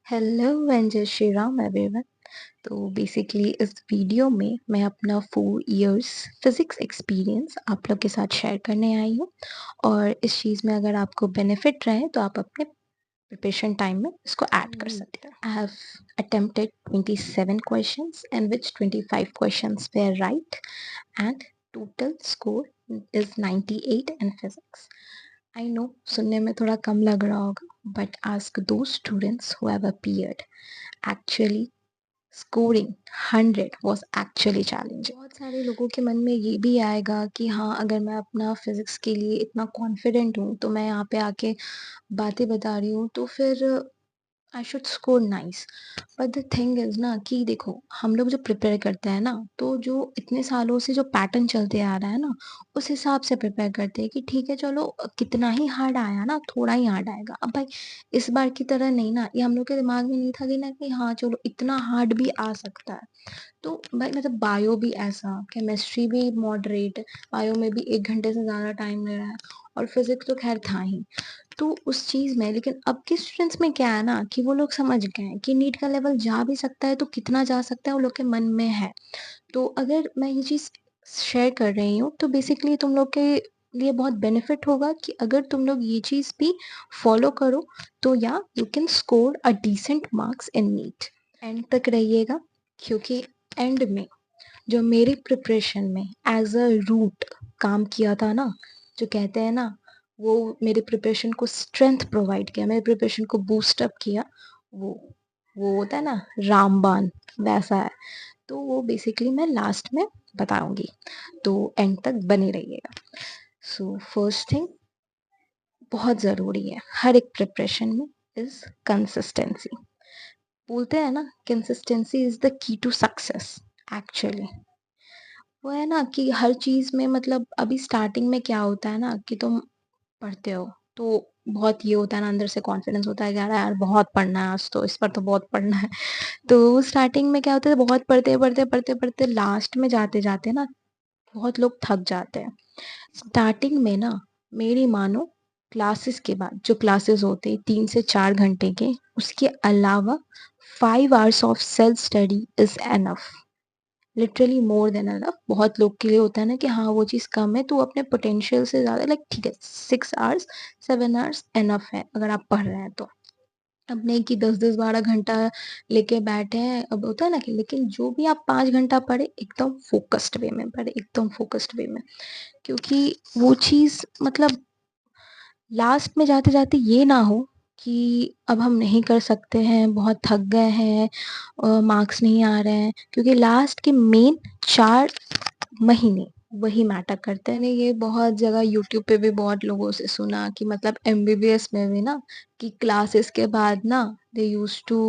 Hello and जय Shri Ram everyone. तो basically इस वीडियो में मैं अपना 4 इयर्स फिज़िक्स एक्सपीरियंस आप लोग के साथ शेयर करने आई हूँ और इस चीज़ में अगर आपको बेनिफिट रहे तो आप अपने प्रिपरेशन टाइम में इसको ऐड कर सकते हैं। I have attempted 27 questions in which 25 questions were right and total score is 98 in physics. I know सुनने में थोड़ा कम लग रहा होगा, but ask those students who have appeared. Actually, scoring 100 was actually challenging. बहुत सारे लोगों के मन में ये भी आएगा कि हाँ, अगर मैं अपना फिज़िक्स के लिए इतना कॉन्फिडेंट हूँ, तो मैं यहाँ पे आके बातें बता रही हूँ, तो फिर I should score nice. But the thing is ना कि देखो, हम लोग जो प्रिपेयर करते हैं ना, तो जो इतने सालों से जो पैटर्न चलते आ रहा है ना, उस हिसाब से प्रिपेयर करते हैं कि ठीक है चलो कितना ही हार्ड आया ना, थोड़ा ही हार्ड आएगा। अब भाई इस बार की तरह नहीं ना, ये हम लोग के दिमाग में नहीं था कि ना कि हाँ, चलो इतना हार्ड भी आ सकता है। तो भाई मतलब बायो भी ऐसा, केमिस्ट्री भी मॉडरेट, बायो में भी 1 घंटे से ज़्यादा टाइम ले रहा है और फिज़िक्स तो ख़ैर था ही। तो उस चीज़ में लेकिन अब के स्टूडेंट्स में क्या है ना कि वो लोग समझ गए हैं कि नीट का लेवल जा भी सकता है तो कितना जा सकता है वो लोग के मन में है। तो अगर मैं ये चीज़ शेयर कर रही हूँ तो बेसिकली तुम लोग के लिए बहुत बेनिफिट होगा कि अगर तुम लोग ये चीज़ भी फॉलो करो तो या you can score a decent marks in NEET. End तक रहिएगा क्योंकि एंड में जो मेरी प्रिपरेशन में एज अ रूट काम किया था ना, जो कहते हैं ना, वो मेरे प्रिपरेशन को स्ट्रेंथ प्रोवाइड किया, मेरे प्रिपरेशन को बूस्ट अप किया, वो वो होता है ना रामबाण, वैसा है। तो वो बेसिकली मैं लास्ट में बताऊंगी, तो एंड तक बने रहिएगा। सो फर्स्ट थिंग बहुत ज़रूरी है हर एक प्रिपरेशन में इज़ कंसिस्टेंसी। बोलते हैं ना consistency is the key to success. Actually वो है ना कि हर चीज़ में मतलब अभी स्टार्टिंग में क्या होता है ना कि तुम पढ़ते हो तो बहुत ये होता है ना, अंदर से कॉन्फिडेंस होता है कि यार यार बहुत पढ़ना है, आज तो इस पर तो बहुत पढ़ना है। तो स्टार्टिंग में क्या होता है, बहुत पढ़ते पढ़ते पढ़ते पढ़ते लास्ट में जाते जाते ना बहुत लोग थक जाते हैं। स्टार्टिंग में ना मेरी मानो क्लासेस के बाद जो क्लासेस होते हैं 3 से 4 घंटे के, उसके अलावा 5 hours of self study is enough, literally more than enough. बहुत लोग के लिए होता है ना कि हाँ वो चीज़ कम है, तो अपने पोटेंशियल से ज़्यादा लाइक ठीक है 6 आवर्स 7 आवर्स एनफ है अगर आप पढ़ रहे हैं तो। अब नहीं कि 10-10 12 घंटा लेके बैठे हैं, अब होता है ना कि लेकिन जो भी आप 5 घंटा पढ़े एकदम फोकस्ड वे में पढ़े, एकदम फोकस्ड वे में, क्योंकि वो चीज़ मतलब लास्ट में जाते जाते ये ना हो कि अब हम नहीं कर सकते हैं, बहुत थक गए हैं, मार्क्स नहीं आ रहे हैं, क्योंकि लास्ट के मेन 4 महीने वही मैटर करते हैं। मैंने ये बहुत जगह यूट्यूब पे भी बहुत लोगों से सुना कि मतलब एमबीबीएस में भी ना कि क्लासेस के बाद ना they use to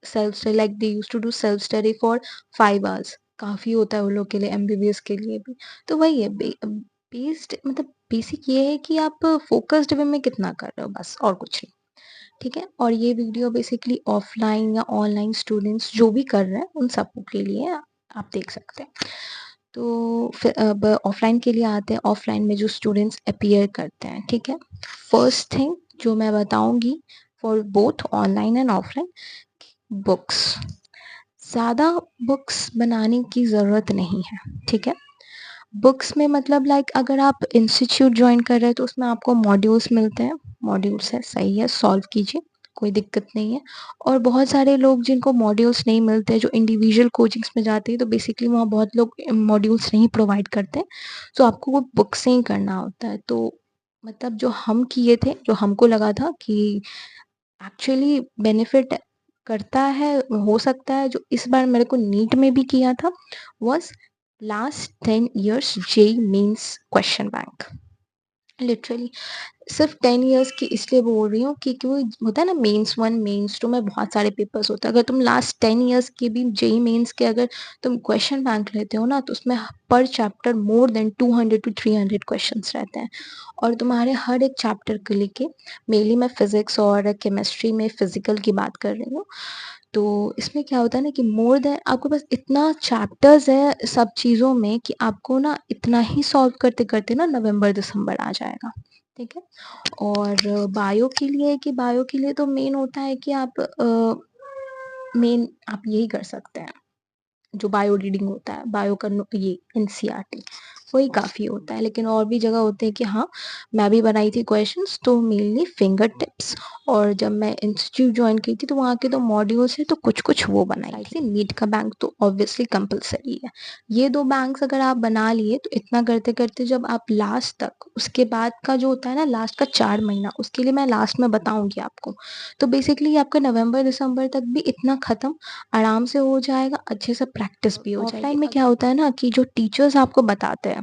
self study, like they use to do self study for 5 hours, काफ़ी होता है उन लोग के लिए, एमबीबीएस के लिए भी। तो वही है बेस्ड मतलब बेसिक ये है कि आप फोकस्ड वे में कितना कर रहे हो, बस और कुछ नहीं। ठीक है, और ये वीडियो बेसिकली ऑफलाइन या ऑनलाइन स्टूडेंट्स जो भी कर रहे हैं उन सबको के लिए आप देख सकते हैं। तो फिर अब ऑफलाइन के लिए आते हैं। ऑफलाइन में जो स्टूडेंट्स अपीयर करते हैं, ठीक है, फर्स्ट थिंग जो मैं बताऊंगी for both online and offline, books. ज़्यादा बुक्स बनाने की ज़रूरत नहीं है, ठीक है। बुक्स में मतलब लाइक अगर आप इंस्टीट्यूट ज्वाइन कर रहे हैं तो उसमें आपको मॉड्यूल्स मिलते हैं, मॉड्यूल्स है, सही है, सॉल्व कीजिए, कोई दिक्कत नहीं है। और बहुत सारे लोग जिनको मॉड्यूल्स नहीं मिलते, जो इंडिविजुअल कोचिंग्स में जाते हैं, तो बेसिकली वहाँ बहुत लोग मॉड्यूल्स नहीं प्रोवाइड करते हैं, तो आपको वो बुक से ही करना होता है। तो मतलब जो हम किए थे, जो हमको लगा था कि एक्चुअली बेनिफिट करता है, हो सकता है, जो इस बार मेरे को नीट में भी किया था, was last 10 years JEE means question bank. Literally सिर्फ 10 इयर्स की इसलिए बोल रही हूँ कि क्यों होता है ना, मेंस 1 मेंस 2 में बहुत सारे पेपर्स होते हैं। अगर तुम लास्ट 10 इयर्स के भी जेई मेंस के अगर तुम क्वेश्चन बैंक लेते हो ना, तो उसमें पर chapter more than 200 to 300 questions रहते हैं, और तुम्हारे हर एक चैप्टर को लेके, मेनली मैं फिजिक्स और केमिस्ट्री में फिजिकल की बात कर रही हूँ, तो इसमें क्या होता है ना कि मोर देन आपको बस इतना चैप्टर्स है सब चीज़ों में कि आपको ना इतना ही सॉल्व करते करते ना नवंबर दिसंबर आ जाएगा, ठीक है। और बायो के लिए, कि बायो के लिए तो मेन होता है कि आप मेन आप यही कर सकते हैं। जो बायो रीडिंग होता है, बायो का ये एनसीईआरटी वही काफ़ी होता है। लेकिन और भी जगह होते हैं कि हाँ, मैं भी बनाई थी क्वेश्चंस तो मेनली फिंगर टिप्स। और जब मैं इंस्टीट्यूट जॉइन की थी तो वहाँ के तो मॉड्यूल्स हैं तो कुछ-कुछ वो बनाई थी। नीट का बैंक तो ऑब्वियसली कंपल्सरी है। ये 2 बैंक्स अगर आप बना लिए तो इतना करते-करते जब आप लास्ट तक उसके बाद का जो होता है ना लास्ट का 4 महीना उसके लिए मैं लास्ट में बताऊँगी आपको। तो बेसिकली आपका नवंबर-दिसंबर तक भी इतना खत्म आराम से हो जाएगा, अच्छे से प्रैक्टिस भी हो जाएगी। ऑफ़लाइन में क्या होता है ना कि जो टीचर्स आपको बताते हैं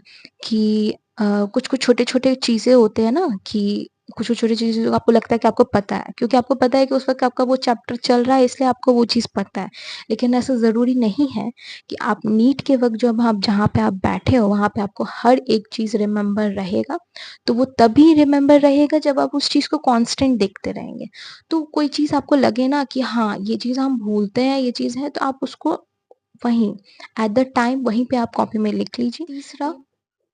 कि कुछ-कुछ छोटे-छोटे चीज़ें होते हैं ना कि कुछ-कुछ छोटी चीज़ें जो आपको लगता है कि आपको पता है, क्योंकि आपको पता है कि उस वक़्त आपका वो चैप्टर चल रहा है इसलिए आपको वो चीज़ पता है। लेकिन ऐसा ज़रूरी नहीं है कि आप नीट के वक़्त जब आप जहाँ पे आप बैठे हो वहाँ पे आपको हर एक चीज़ रिमेंबर रहेगा। तो वो तभी रिमेंबर रहेगा जब आप उस चीज़ को कांस्टेंट देखते रहेंगे। तो कोई चीज़ आपको लगे ना कि हाँ, ये चीज़ हम भूलते हैं, ये चीज़ है तो आप उसको वहीं एट द टाइम वहीं पे आप कॉपी में लिख लीजिए। तीसरा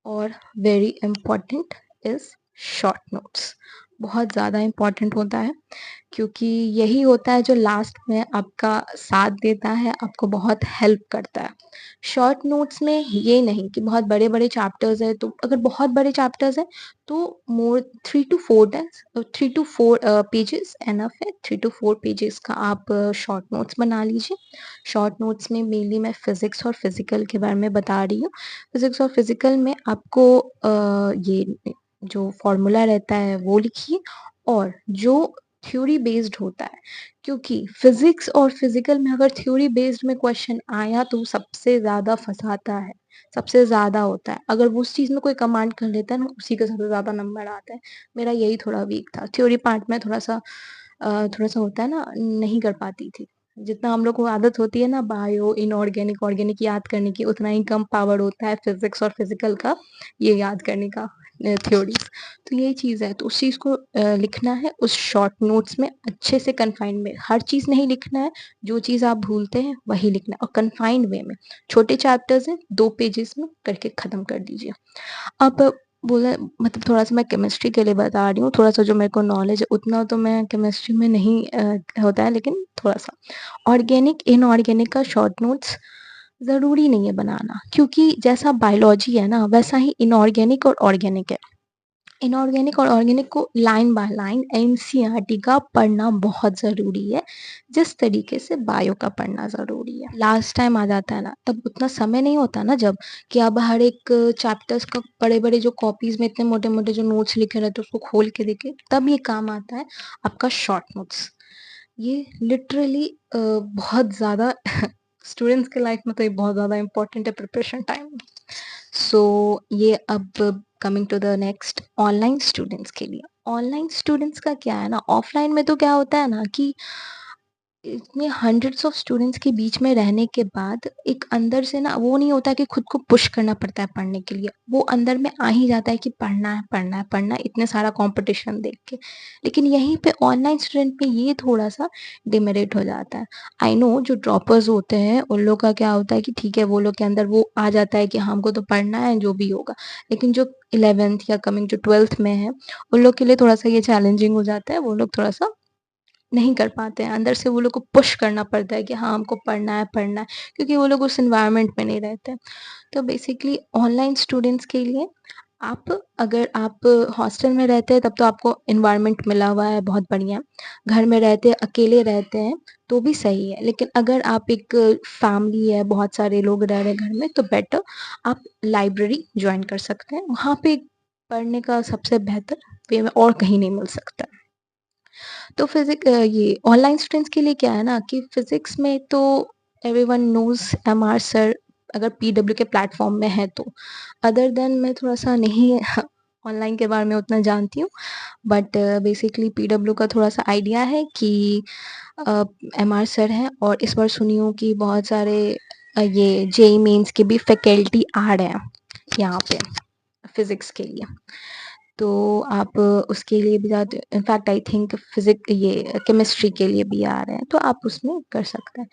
और very important is short notes. बहुत ज़्यादा इम्पोर्टेंट होता है क्योंकि यही होता है जो लास्ट में आपका साथ देता है, आपको बहुत हेल्प करता है। शॉर्ट नोट्स में ये नहीं कि बहुत बड़े-बड़े चैप्टर्स हैं, तो अगर बहुत बड़े चैप्टर्स हैं, तो मोर 3 टू 4 3 टू 4 पेजेज़ इनफ है। 3 टू 4 पेजेज़ का आप शॉर्ट नोट्स बना लीजिए। शॉर्ट नोट्स में मेनली मैं फिज़िक्स और फिज़िकल के बारे में बता रही हूँ। फिज़िक्स और फिज़िकल में आपको ये जो फ़ॉर्मूला रहता है वो लिखिए और जो थ्योरी बेस्ड होता है, क्योंकि फिज़िक्स और फिज़िकल में अगर थ्योरी बेस्ड में क्वेश्चन आया तो सबसे ज़्यादा फँसाता है, सबसे ज़्यादा होता है। अगर वो उस चीज़ में कोई कमांड कर लेता है ना, उसी का सबसे ज़्यादा नंबर आता है। मेरा यही थोड़ा वीक था, थ्योरी पार्ट में थोड़ा-सा होता है ना, नहीं कर पाती थी। जितना हम लोग को आदत होती है ना बायो, इनऑर्गेनिक, ऑर्गेनिक याद करने की, उतना ही कम पावर होता है फिज़िक्स और फिज़िकल का ये याद करने का थ्योरीज़। तो यही चीज़ है, तो उस चीज़ को लिखना है उस शॉर्ट नोट्स में अच्छे से कन्फाइंड में। हर चीज़ नहीं लिखना है, जो चीज़ आप भूलते हैं वही लिखना है और कन्फाइंड वे में। छोटे चैप्टर्स हैं, 2 पेजेज़ में करके खत्म कर दीजिए। अब बोला मतलब थोड़ा-सा मैं केमिस्ट्री के लिए बता रही हूँ, थोड़ा-सा जो मेरे को नॉलेज है उतना तो मैं केमिस्ट्री में नहीं होता है लेकिन थोड़ा-सा। ऑर्गेनिक, इनऑर्गेनिक का शॉर्ट नोट्स ज़रूरी नहीं है बनाना, क्योंकि जैसा बायोलॉजी है ना वैसा ही इनऑर्गेनिक और ऑर्गेनिक है। इनऑर्गेनिक और ऑर्गेनिक को लाइन बाय लाइन एनसीईआरटी का पढ़ना बहुत ज़रूरी है, जिस तरीके से बायो का पढ़ना ज़रूरी है। लास्ट टाइम आ जाता है ना, तब उतना समय नहीं होता ना जब कि अब हर एक चैप्टर्स का बड़े-बड़े जो कॉपीज़ में इतने मोटे-मोटे जो नोट्स लिखे रहते हैं, उसको खोल के देखें, तब ये काम आता है आपका शॉर्ट नोट्स। ये लिटरली बहुत ज़्यादा स्टूडेंट्स के लाइफ में तो ये बहुत ज़्यादा इम्पोर्टेंट है प्रिपरेशन टाइम में। सो ये अब coming to the next online students के लिए। ऑनलाइन स्टूडेंट्स का क्या है ना, ऑफलाइन में तो क्या होता है ना कि इतने हंड्रेड्स ऑफ स्टूडेंट्स के बीच में रहने के बाद एक अंदर से ना वो नहीं होता कि खुद को पुश करना पड़ता है पढ़ने के लिए। वो अंदर में आ ही जाता है कि पढ़ना है, पढ़ना है, पढ़ना है, इतने सारा कॉम्पिटिशन देख के। लेकिन यहीं पे ऑनलाइन स्टूडेंट में ये थोड़ा-सा डिमेरिट हो जाता है। आई नो जो ड्रॉपर्स होते हैं उन लोग का क्या होता है कि ठीक है, वो लोग के अंदर वो आ जाता है कि हाँ, हमको तो पढ़ना है जो भी होगा। लेकिन जो 11th या कमिंग जो 12th में है, उन लोग के लिए थोड़ा-सा ये चैलेंजिंग हो जाता है। वो लोग थोड़ा-सा नहीं कर पाते हैं। अंदर से वो लोग को पुश करना पड़ता है कि हाँ, हमको पढ़ना है, क्योंकि वो लोग उस एनवायरनमेंट में नहीं रहते। तो बेसिकली ऑनलाइन स्टूडेंट्स के लिए आप अगर आप हॉस्टल में रहते हैं तब तो आपको एनवायरनमेंट मिला हुआ है बहुत बढ़िया। घर में रहते हैं, अकेले रहते हैं तो भी सही है। लेकिन अगर आप एक फैमिली है, बहुत सारे लोग रह रहे हैं घर में तो बेटर आप लाइब्रेरी जॉइन कर सकते हैं। वहाँ पे पढ़ने का सबसे बेहतर वे में और कहीं नहीं मिल सकता। तो ये ऑनलाइन स्टूडेंट्स के लिए क्या है ना कि फिज़िक्स में तो एवरीवन नोज़ एमआर सर अगर पीडब्ल्यू के प्लेटफ़ॉर्म में है तो। अदर देन मैं थोड़ा-सा नहीं ऑनलाइन के बारे में उतना जानती हूँ, बट बेसिकली पीडब्ल्यू का थोड़ा-सा आइडिया है कि अ, एमआर सर हैं और इस बार सुनी हूँ कि बहुत सारे ये जेईई मेन्स के भी फैकल्टी आ रहे हैं यहाँ पे फिज़िक्स के लिए। तो आप उसके लिए भी जाते इनफैक्ट आई थिंक ये केमिस्ट्री के लिए भी आ रहे हैं, तो आप उसमें कर सकते हैं।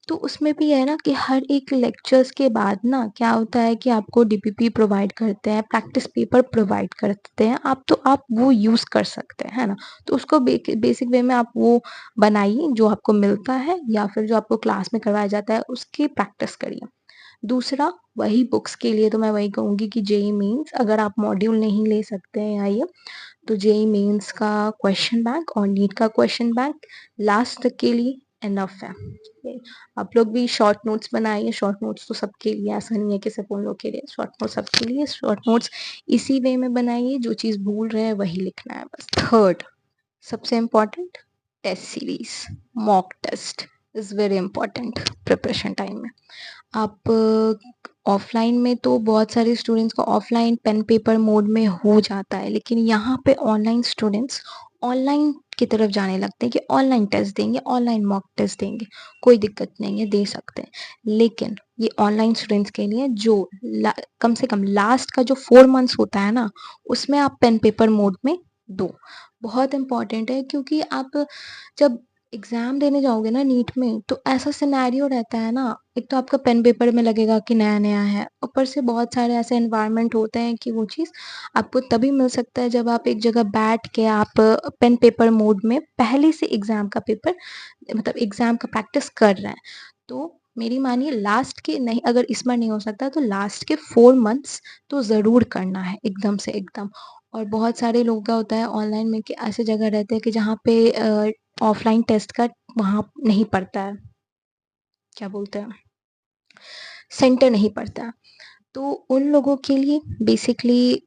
तो उसमें भी है ना कि हर एक लेक्चर्स के बाद ना क्या होता है कि आपको डीपीपी प्रोवाइड करते हैं, प्रैक्टिस पेपर प्रोवाइड करते हैं, आप वो यूज़ कर सकते हैं, है ना? तो उसको बेसिक वे में आप वो बनाइए जो आपको मिलता है या फिर जो आपको क्लास में करवाया जाता है उसकी प्रैक्टिस करिए। दूसरा वही बुक्स के लिए तो मैं वही कहूँगी कि जेईई मेन्स अगर आप मॉड्यूल नहीं ले सकते हैं या ये तो जेईई मेंस का क्वेश्चन बैंक और नीट का क्वेश्चन बैंक लास्ट तक के लिए इनफ है। आप लोग भी शॉर्ट नोट्स बनाइए, शॉर्ट नोट्स तो सबके लिए, ऐसा नहीं है कि सिर्फ उन लोग के लिए, शॉर्ट नोट्स सबके लिए, शॉर्ट नोट्स इसी वे में बनाइए, जो चीज़ भूल रहे हैं वही लिखना है बस। थर्ड सबसे important test series, mock test is very important preparation time में। आप ऑफलाइन में तो बहुत सारे स्टूडेंट्स का ऑफलाइन पेन पेपर मोड में हो जाता है, लेकिन यहाँ पे ऑनलाइन स्टूडेंट्स ऑनलाइन की तरफ जाने लगते हैं कि ऑनलाइन टेस्ट देंगे, ऑनलाइन मॉक टेस्ट देंगे, कोई दिक्कत नहीं है, दे सकते हैं। लेकिन ये ऑनलाइन स्टूडेंट्स के लिए जो कम से कम लास्ट का जो 4 मंथ्स होता है ना, उसमें आप पेन पेपर मोड में दो। बहुत इंपॉर्टेंट है क्योंकि आप जब एग्ज़ाम देने जाओगे ना नीट में, तो ऐसा सिनेरियो रहता है ना, एक तो आपका पेन पेपर में लगेगा कि नया-नया है, ऊपर से बहुत सारे ऐसे एनवायरनमेंट होते हैं कि वो चीज़ आपको तभी मिल सकता है जब आप एक जगह बैठ के आप पेन पेपर मोड में पहले से एग्ज़ाम का पेपर मतलब एग्ज़ाम का प्रैक्टिस कर रहे हैं। तो मेरी मानिए लास्ट के नहीं अगर इस बार नहीं हो सकता तो लास्ट के 4 मंथ्स तो ज़रूर करना है एकदम से एकदम। और बहुत सारे लोगों का होता है ऑनलाइन में कि ऐसी जगह रहते हैं कि जहाँ पे ऑफलाइन टेस्ट का वहाँ नहीं पड़ता है, क्या बोलते हैं, सेंटर नहीं पड़ता है। तो उन लोगों के लिए बेसिकली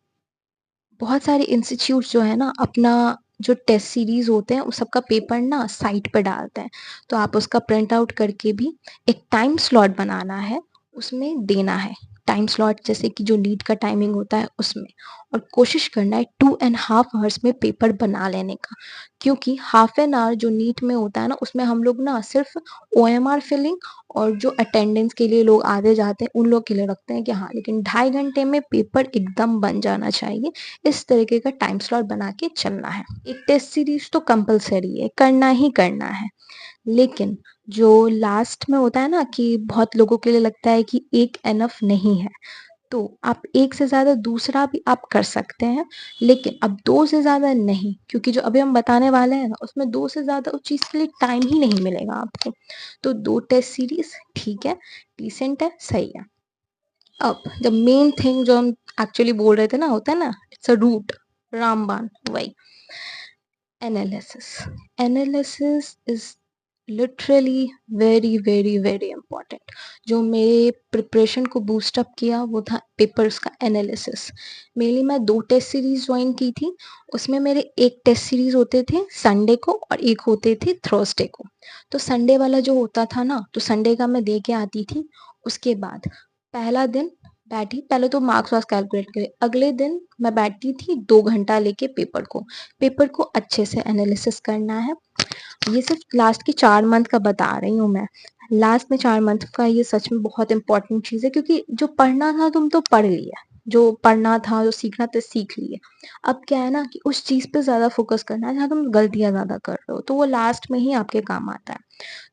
बहुत सारे इंस्टीट्यूट्स जो है ना अपना जो टेस्ट सीरीज होते हैं उस सबका पेपर ना साइट पे डालते हैं। तो आप उसका प्रिंट आउट करके भी एक टाइम स्लॉट बनाना है, उसमें देना है। टाइम स्लॉट जैसे कि जो नीट का टाइमिंग होता है उसमें, और कोशिश करना है 2.5 आवर्स में पेपर बना लेने का। क्योंकि हाफ एन आवर जो नीट में होता है ना उसमें हम लोग ना सिर्फ ओएमआर फिलिंग और जो अटेंडेंस के लिए लोग आते जाते हैं उन लोग के लिए रखते हैं कि हाँ, लेकिन 2.5 घंटे में पेपर एकदम बन जाना चाहिए। इस तरीके का टाइम स्लॉट बना के चलना है। एक टेस्ट सीरीज तो कंपलसरी है, करना ही करना है। लेकिन जो लास्ट में होता है ना कि बहुत लोगों के लिए लगता है कि एक एनफ नहीं है, तो आप एक से ज़्यादा दूसरा भी आप कर सकते हैं, लेकिन अब 2 से ज़्यादा नहीं, क्योंकि जो अभी हम बताने वाले हैं ना उसमें 2 से ज़्यादा उस चीज़ के लिए टाइम ही नहीं मिलेगा आपको। तो 2 टेस्ट सीरीज ठीक है, डिसेंट है, सही है। अब द मेन थिंग जो हम एक्चुअली बोल रहे थे ना, होता है ना, इट्स अ रूट, रामबाण, वही analysis. Analysis is literally very very very important. जो मेरे प्रिपरेशन को बूस्ट अप किया वो था पेपर्स का एनालिसिस। मेनली मैं 2 टेस्ट सीरीज ज्वाइन की थी, उसमें मेरे एक टेस्ट सीरीज होते थे संडे को और एक होते थे थर्सडे को। तो संडे वाला जो होता था ना, तो संडे का मैं दे के आती थी। उसके बाद पहला दिन बैठी, पहले तो मार्क्स वार्क्स कैलकुलेट करे, अगले दिन मैं बैठती थी 2 घंटा लेके पेपर को अच्छे से एनालिसिस करना है। ये सिर्फ लास्ट के 4 मंथ का बता रही हूँ मैं। लास्ट में 4 मंथ का ये सच में बहुत इंपॉर्टेंट चीज़ है, क्योंकि जो पढ़ना था तुम तो पढ़ लिया, जो पढ़ना था जो सीखना था सीख लिए। अब क्या है ना कि उस चीज़ पे ज़्यादा फोकस करना है जहाँ तुम गलतियाँ ज़्यादा कर रहे हो, तो वो लास्ट में ही आपके काम आता है।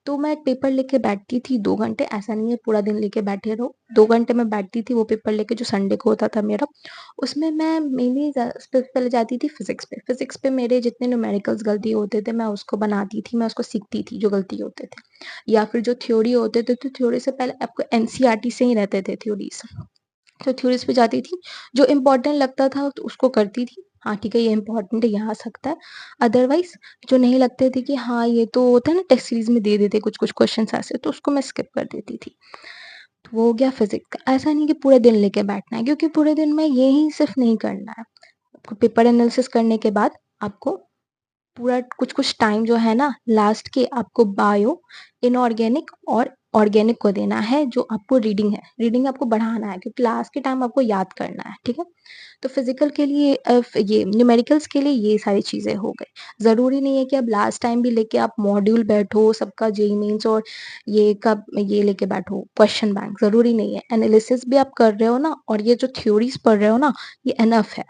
तो मैं पेपर लेके बैठती थी 2 घंटे, ऐसा नहीं है पूरा दिन लेके बैठे रहो, 2 घंटे मैं बैठती थी वो पेपर लेके जो संडे को होता था मेरा। उसमें मैं मेनली सबसे पहले जाती थी फिजिक्स पे मेरे जितने न्यूमेरिकल्स गलती होते थे मैं उसको बनाती थी, मैं उसको सीखती थी जो गलती होते थे। या फिर जो थ्योरी होते थे तो थ्योरी से पहले आपको एनसीईआरटी से ही रहते थे थ्योरीज, तो थ्योरीज पे जाती थी, जो इम्पोर्टेंट लगता था तो उसको करती थी, हाँ ठीक है ये इम्पोर्टेंट है यहाँ आ सकता है। अदरवाइज जो नहीं लगते थे कि हाँ ये तो होता है ना टेस्ट सीरीज में दे देते कुछ कुछ क्वेश्चन ऐसे, तो उसको मैं स्किप कर देती थी। तो वो हो गया फिजिक्स का। ऐसा नहीं कि पूरे दिन लेके बैठना है, क्योंकि पूरे दिन में ये ही सिर्फ नहीं करना है। आपको पेपर एनालिसिस करने के बाद आपको पूरा कुछ कुछ टाइम जो है ना लास्ट के आपको बायो, इनऑर्गेनिक और ऑर्गेनिक को देना है, जो आपको रीडिंग आपको बढ़ाना है, क्योंकि लास्ट के टाइम आपको याद करना है, ठीक है। तो फिजिकल के लिए ये न्यूमेरिकल्स के लिए ये सारी चीजें हो गई। जरूरी नहीं है कि अब लास्ट टाइम भी लेके आप मॉड्यूल बैठो सबका जेई मेंस और ये कब ये लेके बैठो क्वेश्चन बैंक, जरूरी नहीं है। एनालिसिस भी आप कर रहे हो ना और ये जो थ्योरीज पढ़ रहे हो ना, ये एनफ है।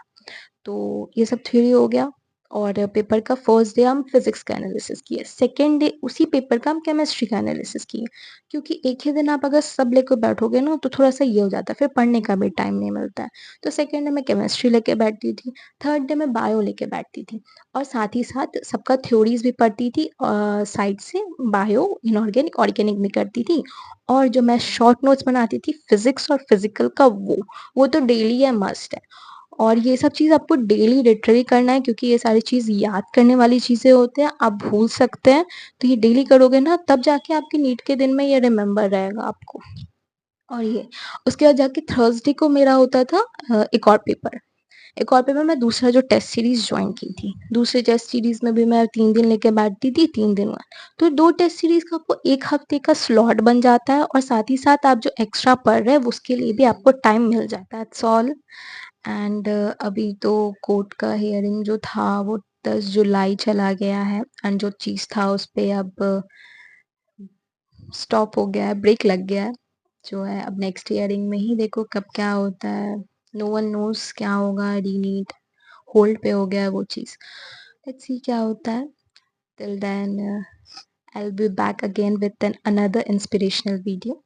तो ये सब थ्योरी हो गया। और पेपर का फर्स्ट डे हम फिजिक्स का एनालिसिस किए, सेकंड डे उसी पेपर का हम केमिस्ट्री का एनालिसिस किए, क्योंकि एक ही दिन आप अगर सब लेकर बैठोगे ना तो थोड़ा सा ये हो जाता है, फिर पढ़ने का भी टाइम नहीं मिलता है। तो सेकंड डे मैं केमिस्ट्री लेके बैठती थी, थर्ड डे मैं बायो लेके बैठती थी, और साथ ही साथ सबका थ्योरीज भी पढ़ती थी, साइड से बायो इनऑर्गेनिक ऑर्गेनिक भी करती थी। और जो मैं शॉर्ट नोट्स बनाती थी फिजिक्स और फिजिकल का, वो तो डेली है, मस्ट है। और ये सब चीज़ आपको डेली लिटरली करना है, क्योंकि ये सारी चीज़ याद करने वाली चीज़ें होते हैं, आप भूल सकते हैं। तो ये डेली करोगे ना, तब जाके आपके नीट के दिन में ये रिमेंबर रहेगा आपको। और ये उसके बाद जाके थर्सडे को मेरा होता था एक और पेपर मैं दूसरा जो टेस्ट सीरीज ज्वाइन की थी, दूसरे टेस्ट सीरीज में भी मैं 3 दिन लेके बैठती थी, 3 दिन में। तो 2 टेस्ट सीरीज का आपको 1 हफ्ते का स्लॉट बन जाता है, और साथ ही साथ आप जो एक्स्ट्रा पढ़ रहे हैं उसके लिए भी आपको टाइम मिल जाता है, इट्स ऑल। एंड अभी तो कोर्ट का हियरिंग जो था वो 10 जुलाई चला गया है, एंड जो चीज़ था उस पे अब स्टॉप हो गया है, ब्रेक लग गया है। जो है अब नेक्स्ट हियरिंग में ही देखो कब क्या होता है, नो वन नोज क्या होगा, री नीट होल्ड पे हो गया है वो चीज़। लेट्स सी क्या होता है। Till then I will be back again with an another inspirational video.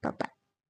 Bye bye.